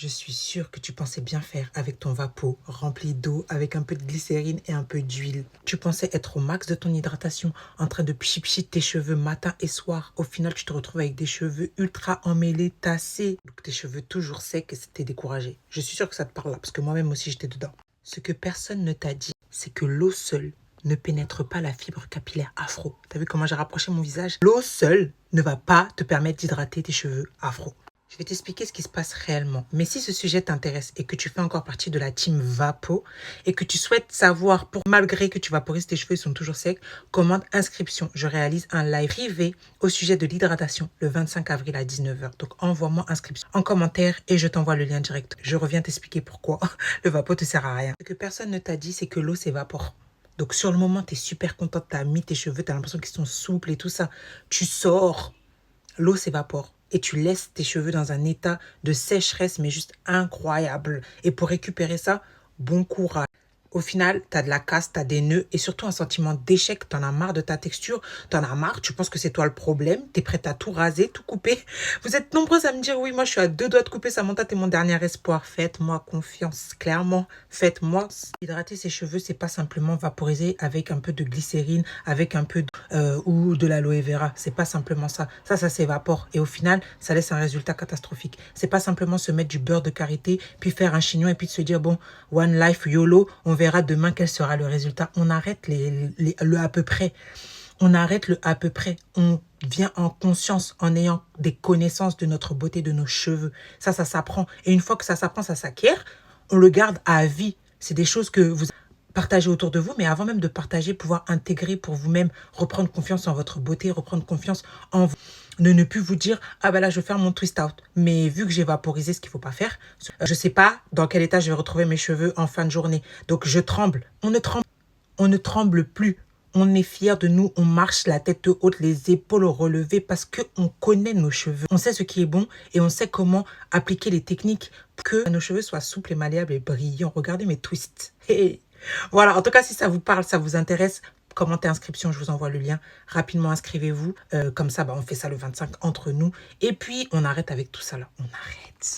Je suis sûre que tu pensais bien faire avec ton Vapo rempli d'eau, avec un peu de glycérine et un peu d'huile. Tu pensais être au max de ton hydratation, en train de pchit tes cheveux matin et soir. Au final, tu te retrouves avec des cheveux ultra emmêlés, tassés. Donc tes cheveux toujours secs et t'es découragé. Je suis sûre que ça te parle là, parce que moi-même aussi j'étais dedans. Ce que personne ne t'a dit, c'est que l'eau seule ne pénètre pas la fibre capillaire afro. T'as vu comment j'ai rapproché mon visage? L'eau seule ne va pas te permettre d'hydrater tes cheveux afro. Je vais t'expliquer ce qui se passe réellement. Mais si ce sujet t'intéresse et que tu fais encore partie de la team Vapo et que tu souhaites savoir, malgré que tu vaporises tes cheveux, ils sont toujours secs, commande inscription. Je réalise un live privé au sujet de l'hydratation le 25 avril à 19 h. Donc envoie-moi inscription en commentaire et je t'envoie le lien direct. Je reviens t'expliquer pourquoi le Vapo te sert à rien. Ce que personne ne t'a dit, c'est que l'eau s'évapore. Donc sur le moment, tu es super contente, tu as mis tes cheveux, tu as l'impression qu'ils sont souples et tout ça. Tu sors, l'eau s'évapore. Et tu laisses tes cheveux dans un état de sécheresse, mais juste incroyable. Et pour récupérer ça, bon courage. Au final, tu as de la casse, tu as des nœuds et surtout un sentiment d'échec. Tu en as marre de ta texture, tu en as marre, tu penses que c'est toi le problème. Tu es prête à tout raser, tout couper. Vous êtes nombreux à me dire, oui, moi je suis à 2 doigts de couper Samantha, t'es mon dernier espoir. Faites-moi confiance, clairement, faites-moi. Hydrater ses cheveux, c'est pas simplement vaporiser avec un peu de glycérine, avec un peu ou de l'aloe vera. C'est pas simplement ça. Ça s'évapore. Et au final, ça laisse un résultat catastrophique. C'est pas simplement se mettre du beurre de karité, puis faire un chignon et puis de se dire, bon, one life, YOLO, on verra demain quel sera le résultat. On arrête le à peu près. On arrête le à peu près. On vient en conscience en ayant des connaissances de notre beauté, de nos cheveux. Ça s'apprend. Et une fois que ça s'apprend, ça s'acquiert, on le garde à vie. C'est des choses que vous partagez autour de vous, mais avant même de partager, pouvoir intégrer pour vous-même, reprendre confiance en votre beauté, reprendre confiance en vous. Ne plus vous dire, ah ben là, je vais faire mon twist out. Mais vu que j'ai vaporisé ce qu'il ne faut pas faire, je ne sais pas dans quel état je vais retrouver mes cheveux en fin de journée. Donc, je tremble. On ne tremble plus. On est fiers de nous, on marche la tête haute, les épaules relevées parce qu'on connaît nos cheveux. On sait ce qui est bon et on sait comment appliquer les techniques pour que nos cheveux soient souples et malléables et brillants. Regardez mes twists. Hey. Voilà, en tout cas, si ça vous parle, ça vous intéresse, commentez inscription, je vous envoie le lien. Rapidement, inscrivez-vous. Comme ça, on fait ça le 25 entre nous. Et puis, on arrête avec tout ça là. On arrête.